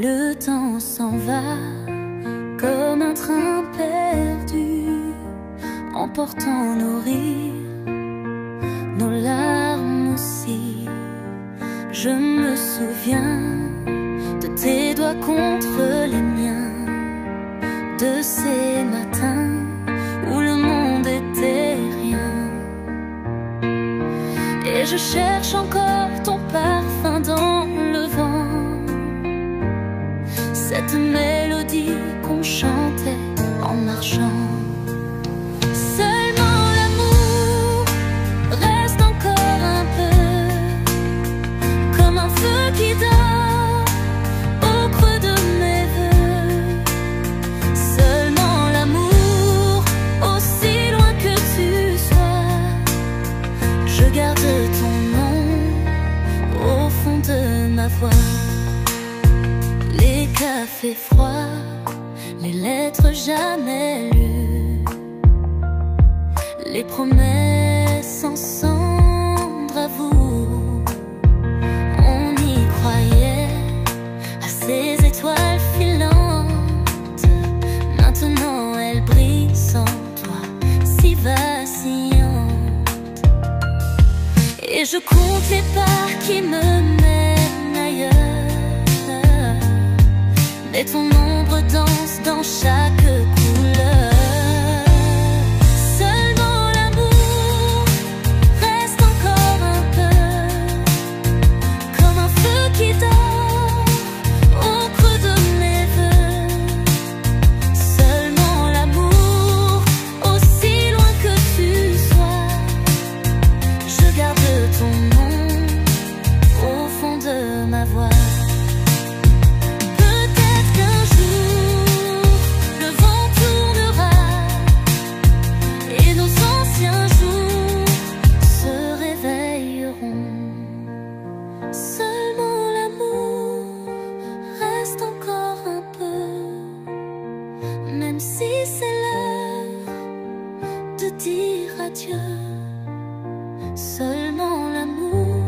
Le temps s'en va comme un train perdu, emportant nos rires, nos larmes aussi. Je me souviens de tes doigts contre les miens, de ces matins où le monde était rien. Et je cherche encore ton parfum dans le vent, cette mélodie qu'on chantait en marchant. Seulement l'amour reste encore un peu, comme un feu qui dort au creux de mes voeux. Seulement l'amour, aussi loin que tu sois, je garde ton nom au fond de ma voix. Les cafés froids, les lettres jamais lues, les promesses en cendres à vous. On y croyait à ces étoiles filantes, maintenant elles brillent sans toi, si vacillantes. Et je compte les pas qui me mènent ailleurs, mais ton ombre danse dans chaque couleur. Seulement l'amour reste encore un peu, comme un feu qui dort au creux de mes voeux. Seulement l'amour, aussi loin que tu sois, je garde ton nom au fond de ma voix. Dire adieu, seulement l'amour,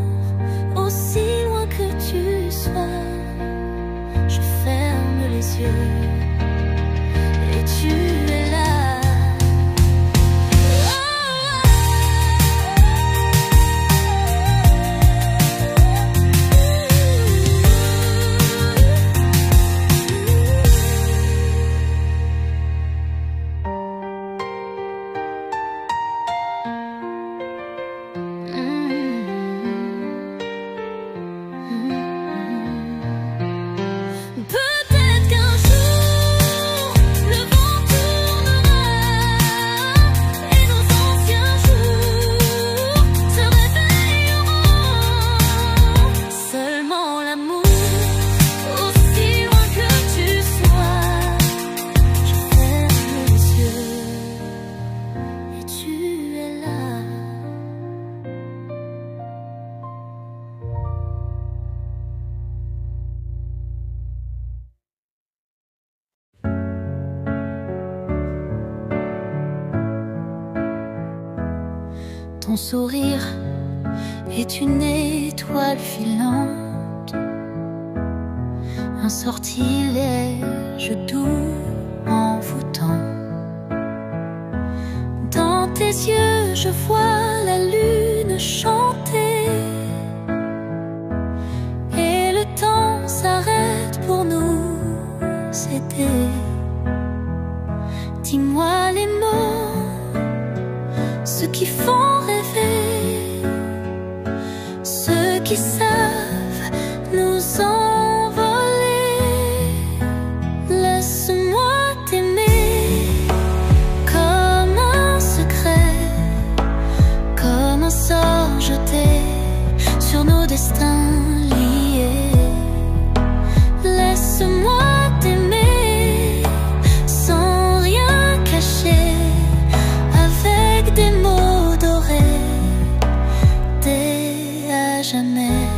aussi loin que tu sois, je ferme les yeux et tu es là. Ton sourire est une étoile filante, un sortilège doux envoûtant. Dans tes yeux, je vois la lune chanter, et le temps s'arrête pour nous aider. Dis-moi les mots, ceux qui font rêver, ceux qui savent nous envoler. Laisse-moi t'aimer comme un secret, comme un sort jeté sur nos destins liés. Laisse-moi t'aimer sans rien cacher, avec des mots dorés, dès à jamais.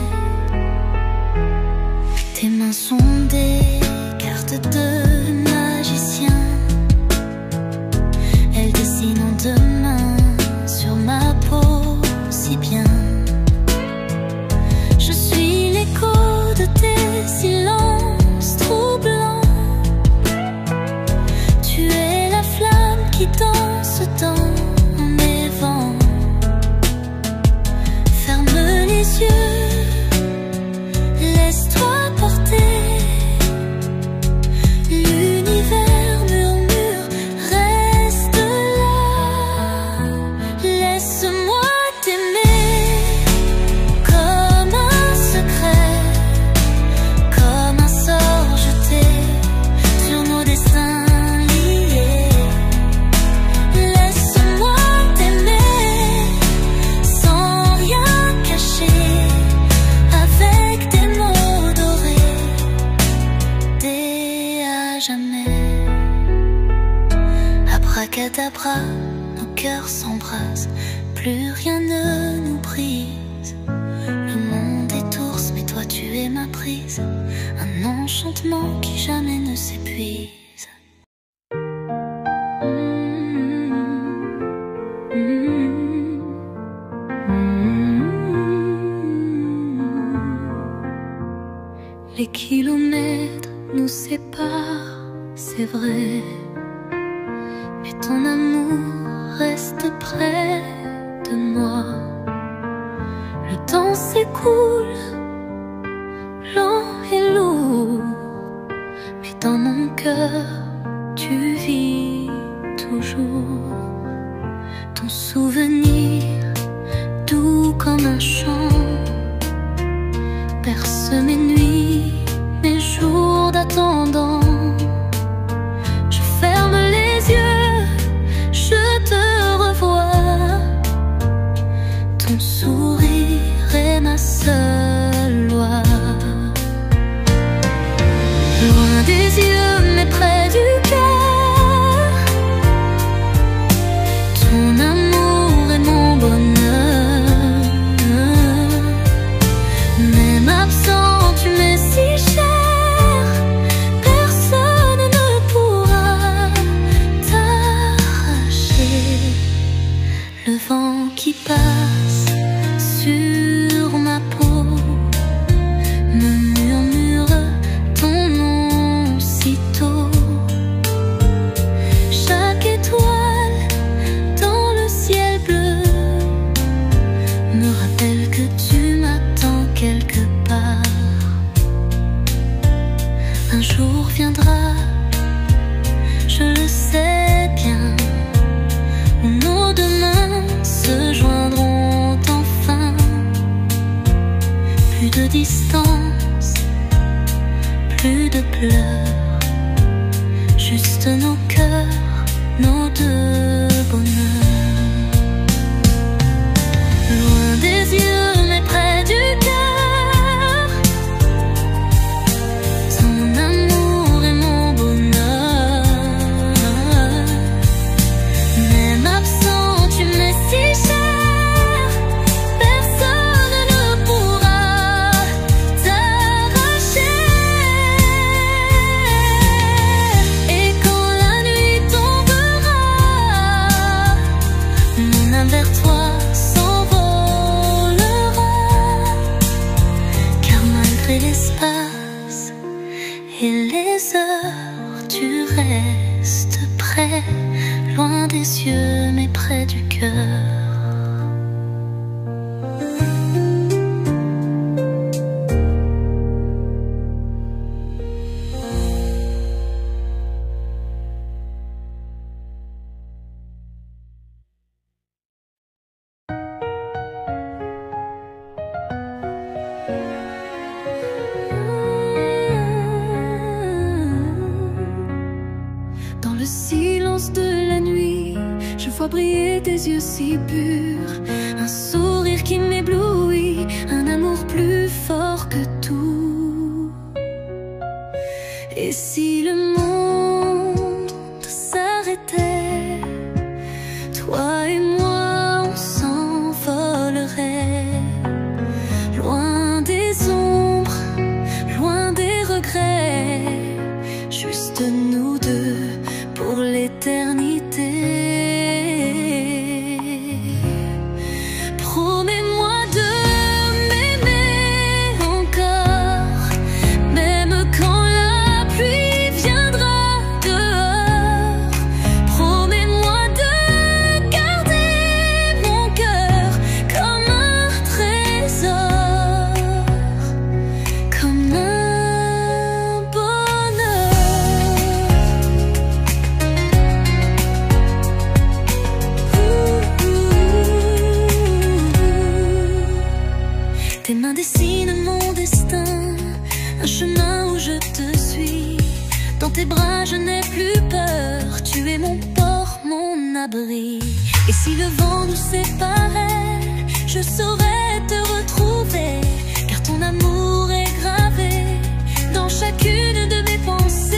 abracadabra, nos cœurs s'embrassent, plus rien ne nous brise. Le monde est ours, mais toi tu es ma prise, un enchantement qui jamais ne s'épuise. Les kilomètres nous séparent, c'est vrai, mais ton amour reste près de moi. Le temps s'écoule, lent et lourd, mais dans mon cœur tu vis toujours. Ton souvenir, doux comme un chant, berce mes nuits, mes jours d'attendant. Je ferme les yeux, je te revois. Ton sourire est ma seule loi. Loin des yeux mais près du cœur, ton amour est mon bonheur. Même absent, tu m'es si cher, personne ne pourra t'arracher. Le vent qui passe sur ma peau me murmure ton nom si tôt. Chaque étoile dans le ciel bleu me rappelle que tu m'attends quelque part. Un jour viendra, je le sais bien, où nos deux mains se joindront enfin. Plus de distance, plus de pleurs, juste nos cœurs, nos deux bonheurs. Loin des yeux mais près du cœur, ton amour est mon bonheur. Même absent, tu m'es si cher, personne ne pourra t'arracher. Et quand la nuit tombera, mon âme vers toi s'envolera. Car malgré l'espace et les heures, tu restes près, loin des yeux mais près du cœur. Dans le silence de la nuit, je vois briller tes yeux si purs, un sourire qui m'éblouit, un amour plus fort que tout. Et si le monde s'arrêtait, toi et moi on s'envolerait, loin des ombres, loin des regrets, juste nous deux pour l'éternité. Promets-moi de m'aimer encore, même quand la pluie viendra dehors. Promets-moi de garder mon cœur comme un trésor, comme un bonheur. Tes mains dessinent mon destin, un chemin où je te suis. Dans tes bras je n'ai plus peur, tu es mon port, mon abri. Et si le vent nous séparait, je saurais te retrouver, car ton amour est gravé dans chacune de mes pensées.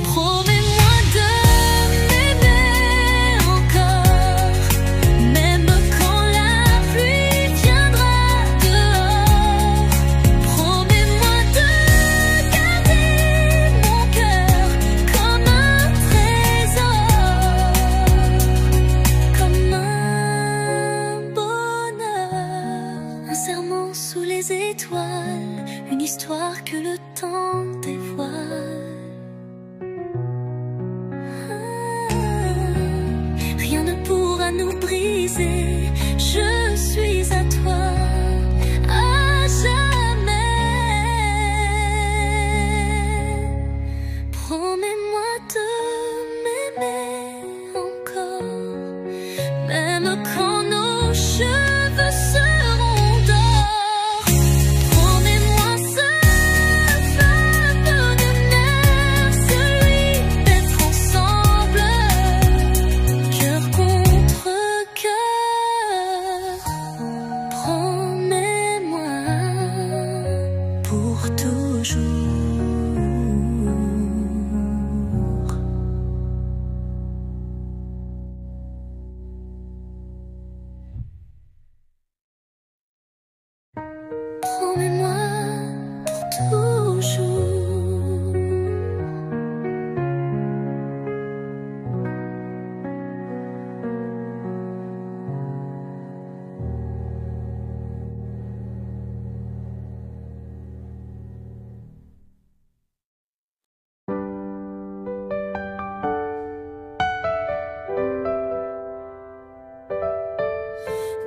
Promets-moi de histoire que le temps dévoile. Rien ne pourra nous briser, je suis à toi, à jamais. Promets-moi de m'aimer encore, même quand nos cheveux seront d'or. Promets-moi ce vœu d'ordinaire, celui d'être ensemble, cœur contre cœur. Promets-moi pour toujours. Promets-moi pour toujours.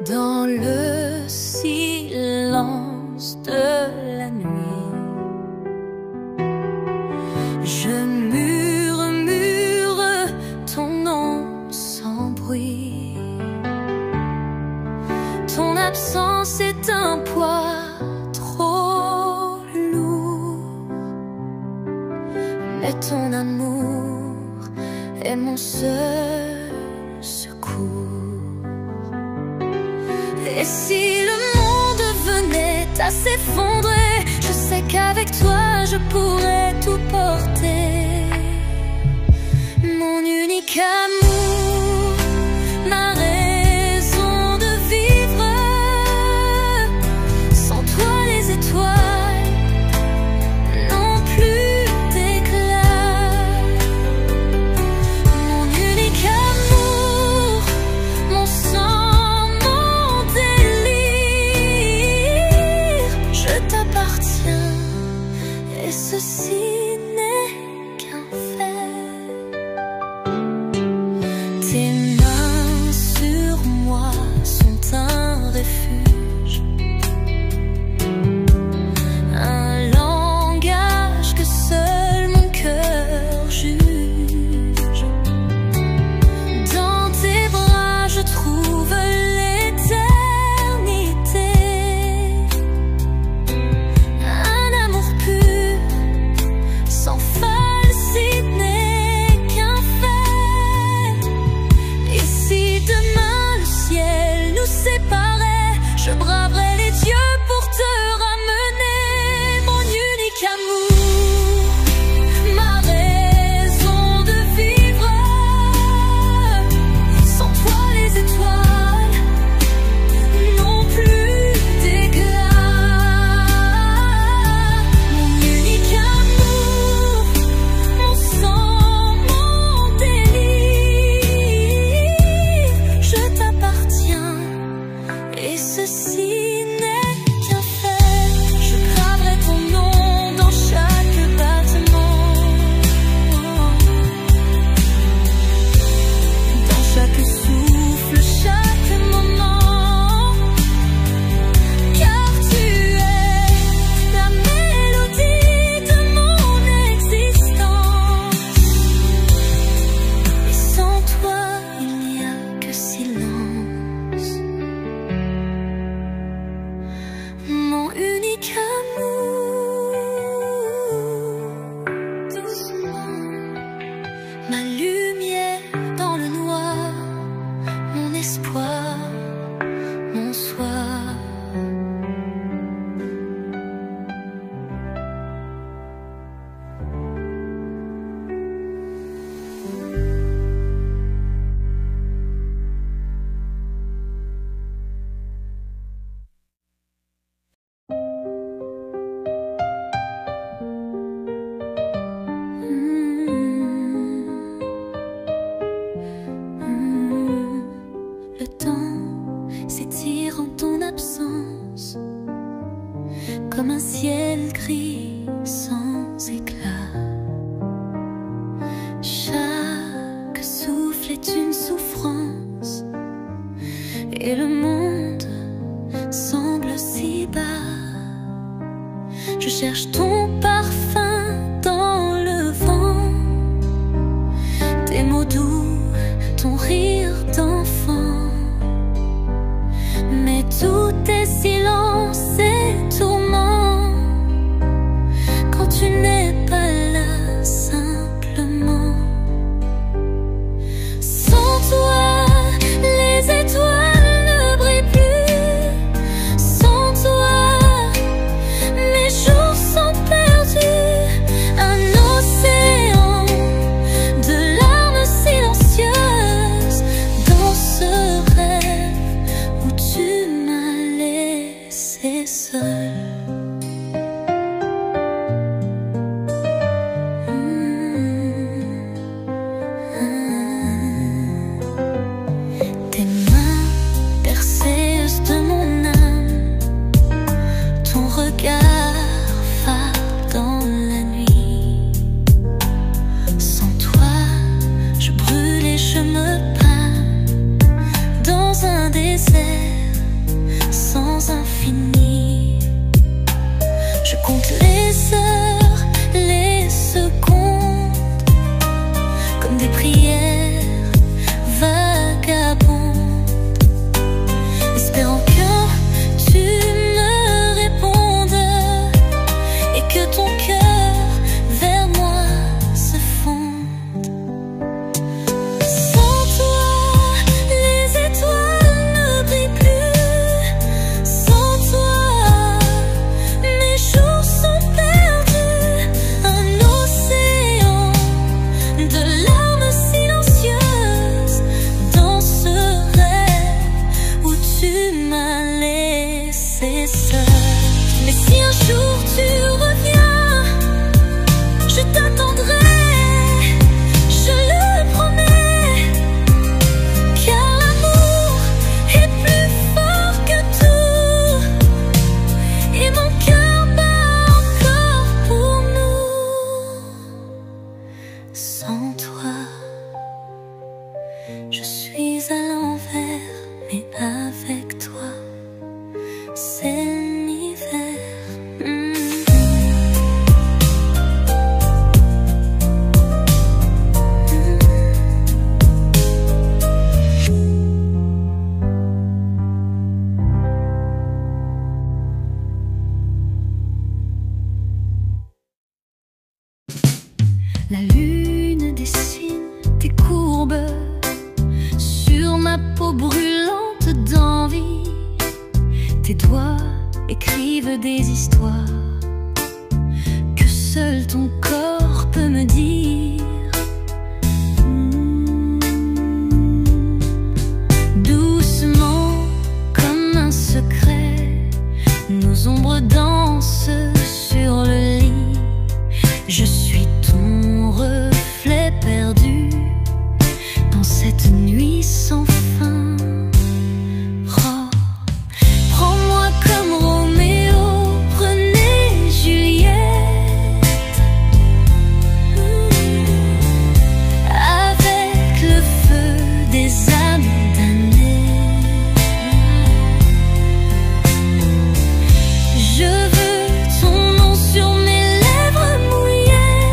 Dans le silence de la nuit, je murmure ton nom sans bruit. Ton absence est un poids trop lourd, mais ton amour est mon seul secours. Et si le monde venait à s'effondrer, je sais qu'avec toi je pourrais tout porter. Mon unique amour, ma raison de vivre. Sans toi les étoiles n'ont plus d'éclat. Mon unique amour, mon sang, mon délire, je t'appartiens et ceci n'est qu'un fait. Tes mains sur moi sont un refuge, un langage que seul mon cœur juge. Dans tes bras je trouve l'éternité, un amour pur, sans falsité n'est qu'un fait. Et si demain le ciel nous séparait, je braverais les dieux pour te ramener. Mon unique amour, ma raison de vivre. Sans toi les étoiles n'ont plus d'éclat. Mon unique amour, mon sang, mon délire, je t'appartiens et ceci n'est qu'un fait. Je graverai ton nom dans chaque battement, dans chaque souffle, chaque moment. Car tu es la mélodie de mon existence. Et sans toi il n'y a que silence. Mon unique amour, doucement, ma lumière dans le noir, mon espoir, mon soir. Le temps s'étire en ton absence. comme un ciel gris sans éclat. Chaque souffle est une souffrance et le monde semble si bas. Je cherche ton parfum dans le vent, tes mots doux, ton rire d'enfant. Mais tout est silence et tourment quand tu n'es pas là simplement. Sans toi, les étoiles ne brillent plus. Sans toi, mes jours sont perdus. Un océan de larmes silencieuses dans ce rêve où tu m'as laissé seule. Tes mains perceuses de mon âme, ton regard phare dans la nuit. Sans toi, je brûle et je me pâme dans un désert sans infini. Je compte les heures, les secondes, comme des prières vagabondes, espérant que tu me répondes et que ton cœur vers moi se fonde. Sans toi, les étoiles ne brillent plus. Sans toi, mes jours sont perdus. Un océan de larmes silencieuses dans ce rêve où tu m'as laissé seule. Mais si un jour tu reviens, je t'attendrai, je le promets, car l'amour est plus fort que tout et mon cœur bat encore pour nous. Sans toi, je suis à l'envers, mais avec toi, c'est l'hiver. La lune dessine tes courbes sur ma peau brûlante d'envie. Tes doigts écrivent des histoires que seul ton corps peut me dire. Doucement, comme un secret, nos ombres dansent sur le lit. Je suis ton reflet perdu dans cette nuit sans fin. Oh, prends-moi comme Roméo prenait Juliette, avec le feu des âmes damnées. Je veux ton nom sur mes lèvres mouillées,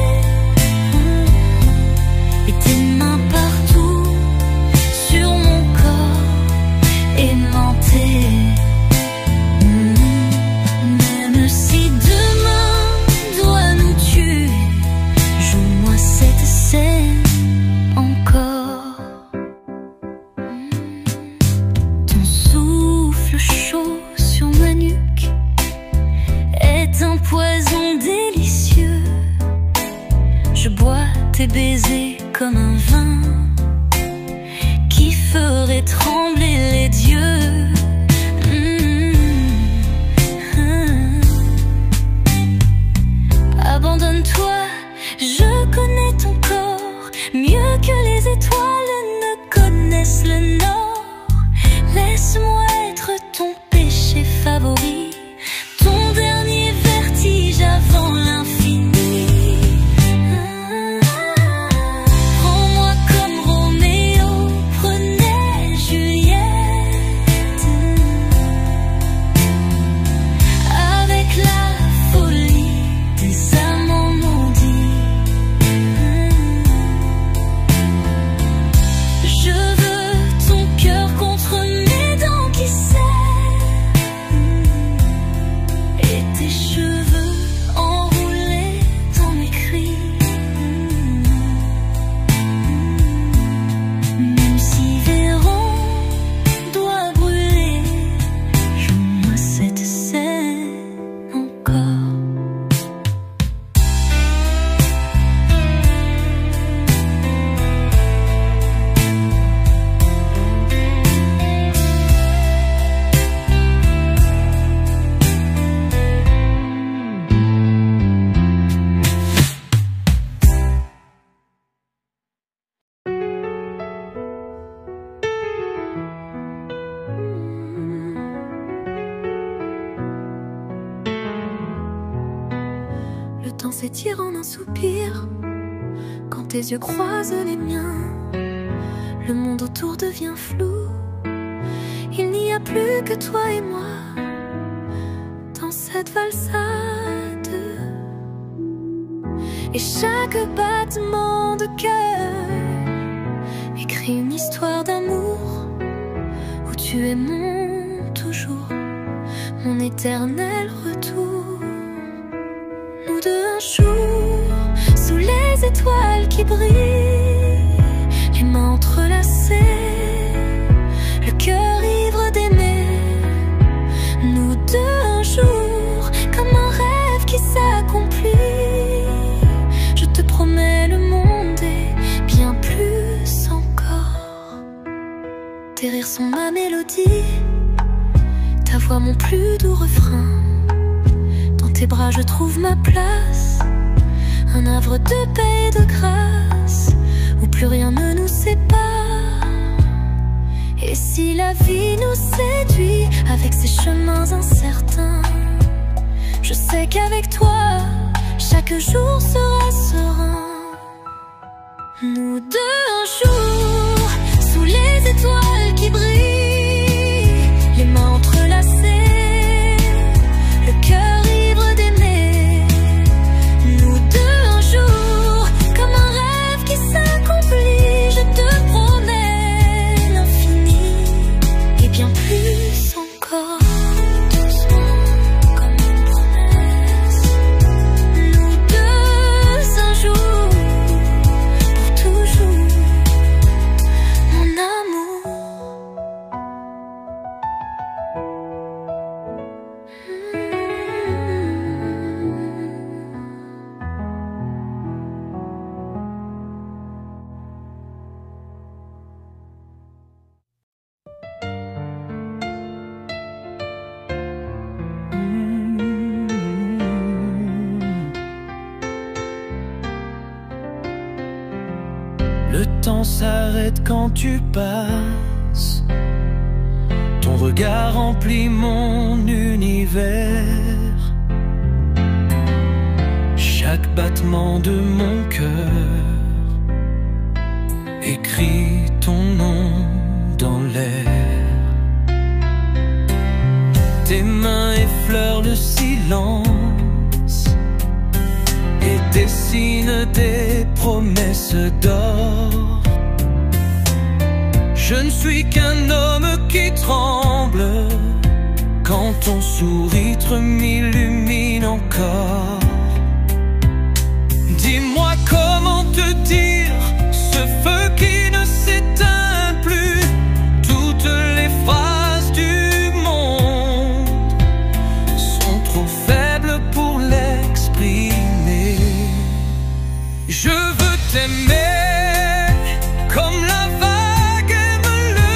temps s'étire en un soupir. Quand tes yeux croisent les miens, le monde autour devient flou. Il n'y a plus que toi et moi dans cette valse à deux. Et chaque battement de cœur écrit une histoire d'amour, où tu es mon toujours, mon éternel retour. Nous deux un jour, sous les étoiles qui brillent, les mains entrelacées, le cœur ivre d'aimer. Nous deux un jour, comme un rêve qui s'accomplit. Je te promets le monde et bien plus encore. Tes rires sont ma mélodie, ta voix mon plus doux refrain. Dans tes bras je trouve ma place, un havre de paix et de grâce, où plus rien ne nous sépare. Et si la vie nous séduit avec ses chemins incertains, je sais qu'avec toi, chaque jour sera serein. Nous deux un jour, sous les étoiles qui brillent, les mains entrelacées, le cœur ivre d'aimer. Nous deux un jour, comme un rêve qui s'accomplit. Je te promets l'infini et bien plus encore. Le temps s'arrête quand tu passes, ton regard remplit mon univers. Chaque battement de mon cœur écrit ton nom dans l'air. Tes mains effleurent le silence et dessinent des promesses d'or. Je ne suis qu'un homme qui tremble quand ton sourire m'illumine encore. Dis-moi comment te dire ce feu qui ne s'éteint plus. Toutes les phrases du monde sont trop faibles pour l'exprimer. Je veux t'aimer comme la vague aime le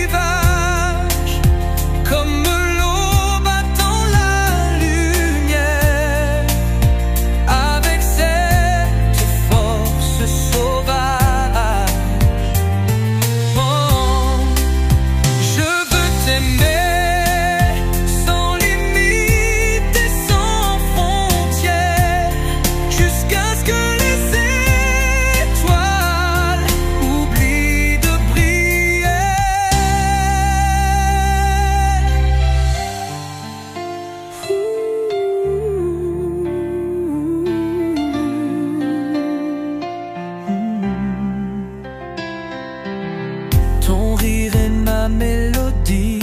rivage, comme l'eau battant la lumière, avec cette force sauvage. Oh, je veux t'aimer sans limite et sans frontières, jusqu'à ce que ton rire est ma mélodie,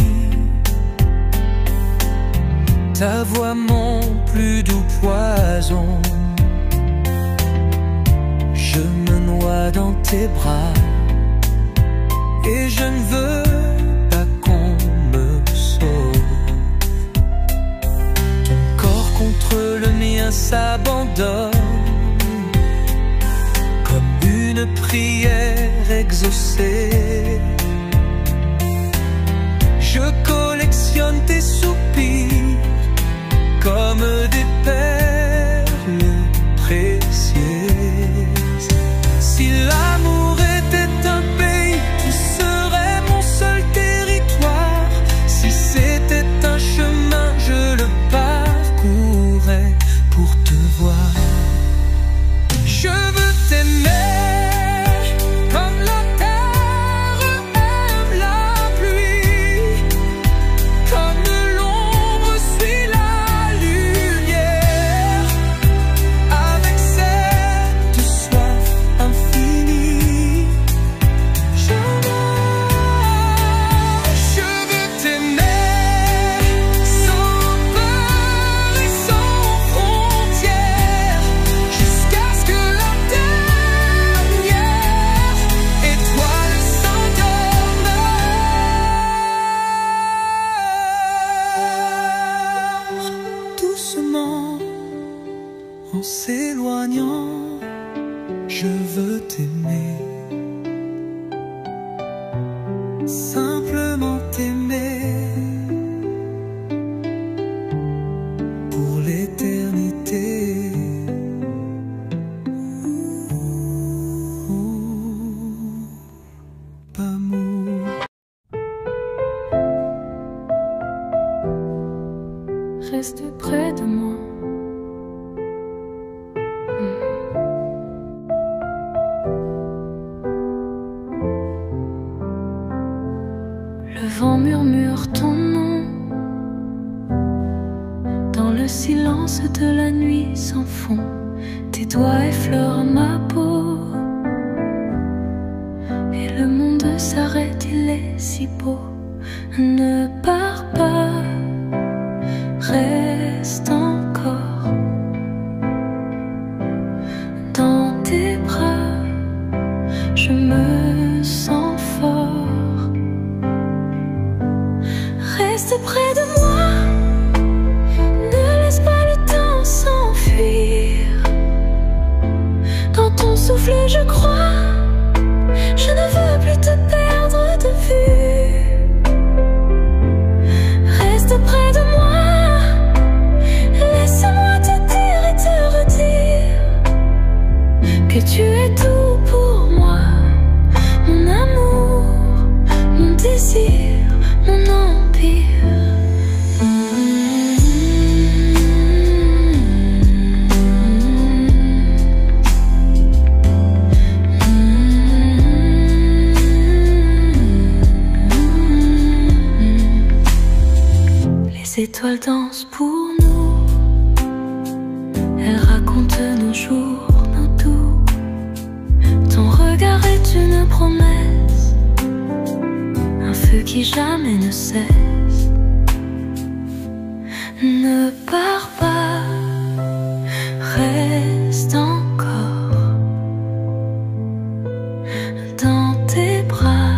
ta voix mon plus doux poison. Je me noie dans tes bras et je ne veux pas qu'on me sauve. Ton corps contre le mien s'abandonne comme une prière exaucée. Je collectionne tes soupirs comme des perles précieuses. Si l'amour était un pays, tu serais mon seul territoire. Si c'était un chemin, je le parcourrais pour te voir. En s'éloignant, je veux t'aimer, simplement t'aimer pour l'éternité. Oh, amour. Reste près de moi. Le vent murmure ton nom dans le silence de la nuit sans fond. Tes doigts effleurent ma peau et le monde s'arrête, il est si beau. Ne pars pas, reste encore dans tes bras. Je me sens fort. Reste près de moi, ne laisse pas le temps s'enfuir. Dans ton souffle je crois, je ne veux plus te perdre de vue. Reste près de moi, laisse-moi te dire et te redire que tu es tout pour moi. Mon amour, mon désir, mon empire. Les étoiles dansent pour nous, elles racontent nos jours, nos doux. Ton regard est une promesse, un feu qui jamais ne cesse. Ne pars pas, reste encore dans tes bras.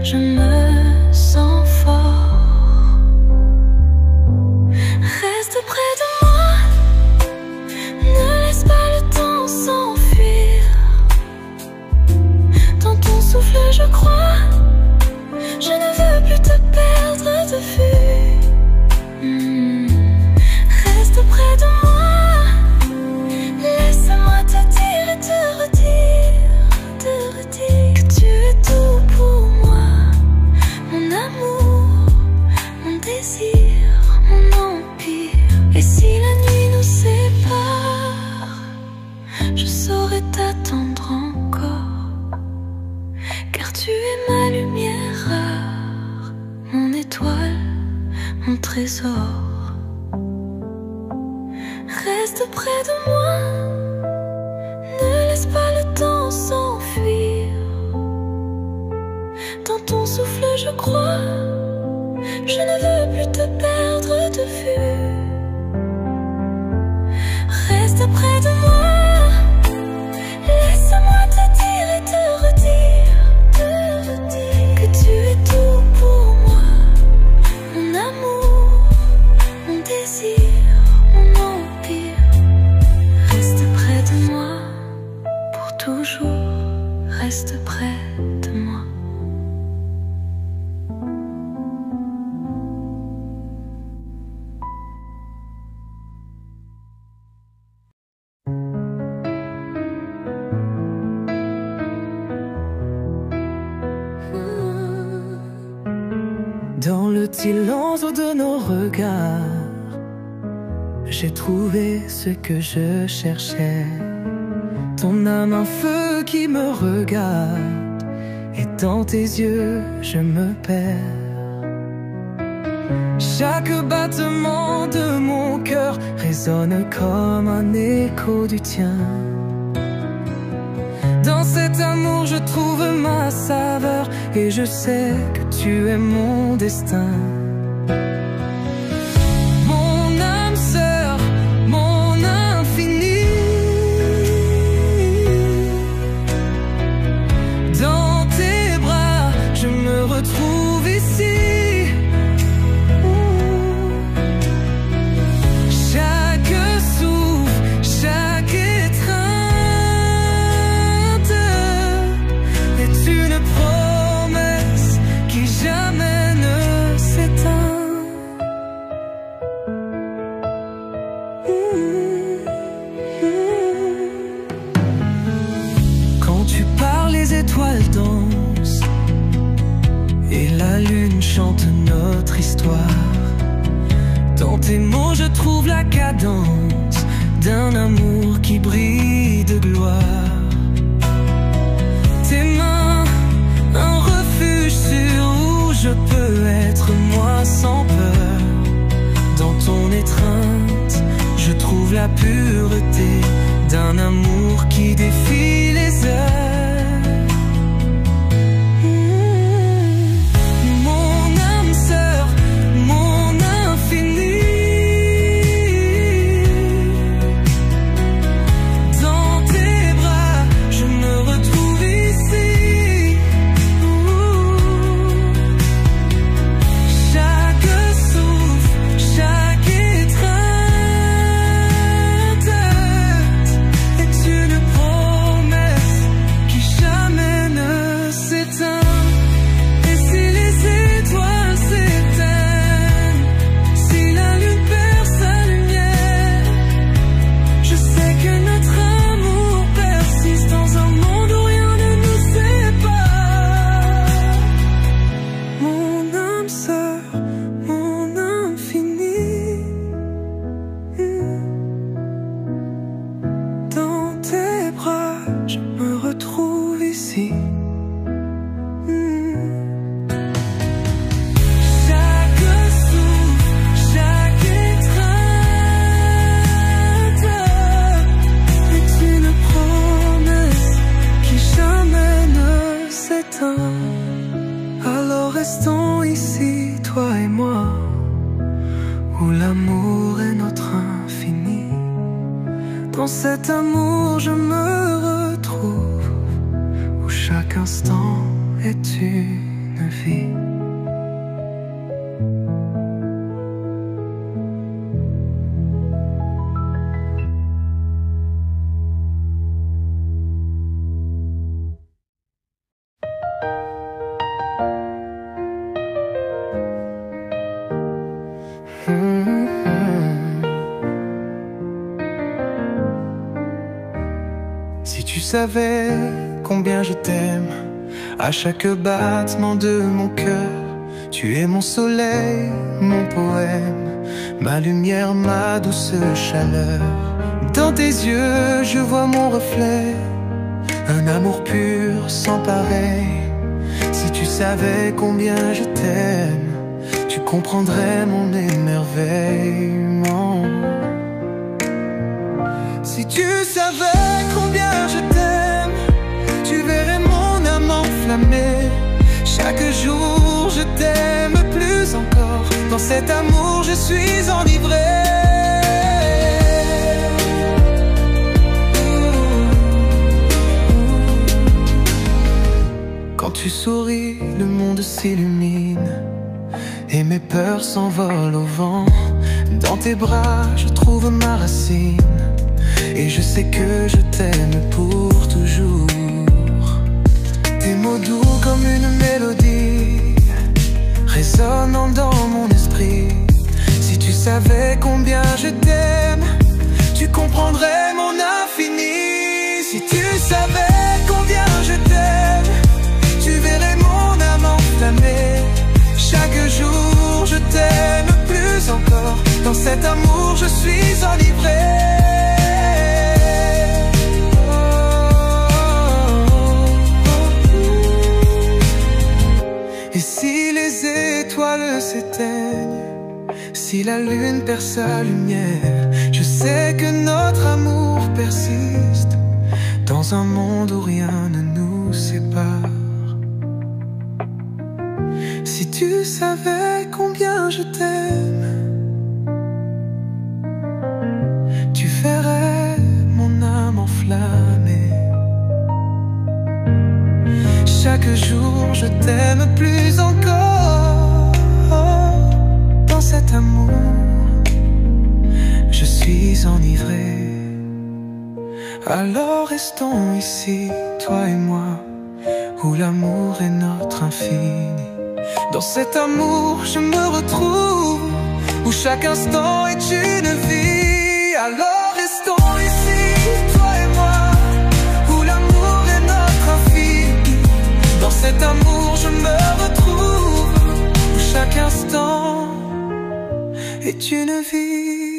Je me sens fort. Reste près de moi, ne laisse pas le temps s'enfuir. Dans ton souffle je crois, je ne veux plus te perdre de vue. Reste près de moi, laisse-moi te dire et te redire que tu es tout pour moi. Mon amour, mon désir, mon empire. Et si la nuit nous sépare, je saurais t'attendre encore, car tu es ma lumière rare, mon étoile, mon trésor. Reste près de moi, ne laisse pas le temps s'enfuir. Dans ton souffle je crois, je ne veux plus te perdre de vue. Reste près de moi, laisse-moi te dire et te redire que tu es tout pour moi. Mon amour, mon désir, mon empire. Reste près de moi, pour toujours, reste près de moi. Dans le silence de nos regards, j'ai trouvé ce que je cherchais. Ton âme, un feu qui me regarde, et dans tes yeux, je me perds. Chaque battement de mon cœur résonne comme un écho du tien. Dans cet amour, je trouve ma saveur, et je sais que tu es mon destin. Mon âme sœur, mon infini. Dans tes bras, je me retrouve ici. Chaque souffle tes mots je trouve la cadence d'un amour qui brille de gloire. Tes mains, un refuge sûr où je peux être moi sans peur. Dans ton étreinte, je trouve la pureté d'un amour qui défie les heures. Mon âme sœur, mon infini. Dans tes bras, je me retrouve ici. Chaque souffle, chaque étreinte est une promesse qui jamais ne s'éteint. Et si les étoiles s'éteignent, si la lune perd sa lumière, je sais que notre amour persiste dans un monde où rien ne nous sépare. Mon âme sœur, mon infini. Dans tes bras, je me retrouve ici. Chaque souffle, chaque étreinte est une promesse qui jamais ne s'éteint. Alors restons ici, toi et moi, où l'amour est notre infini. Dans cet amour je me retrouve, où chaque instant est une vie. Si tu savais combien je t'aime, à chaque battement de mon cœur, tu es mon soleil, mon poème, ma lumière, ma douce chaleur. Dans tes yeux, je vois mon reflet, un amour pur sans pareil. Si tu savais combien je t'aime, tu comprendrais mon émerveillement. Si tu savais combien je t'aime, tu verrais mon âme enflammée. Chaque jour je t'aime plus encore, dans cet amour je suis enivré. Quand tu souris, le monde s'illumine et mes peurs s'envolent au vent. Dans tes bras je trouve ma racine, et je sais que je t'aime pour toujours. Tes mots doux comme une mélodie, résonnant dans mon esprit. Si tu savais combien je t'aime, tu comprendrais mon infini. Si tu savais combien je t'aime, tu verrais mon âme enflammée. Chaque jour je t'aime plus encore, dans cet amour je suis enivré. Et si les étoiles s'éteignent, si la lune perd sa lumière, je sais que notre amour persiste dans un monde où rien ne nous sépare. Si tu savais combien je t'aime, tu verrais mon âme enflammée. Chaque jour je t'aime plus encore, dans cet amour je suis enivré. Alors restons ici, toi et moi, où l'amour est notre infini. Dans cet amour je me retrouve, où chaque instant est une vie. Alors restons ici, toi et moi, où l'amour est notre infini. Dans cet amour je me retrouve, où chaque instant est une vie.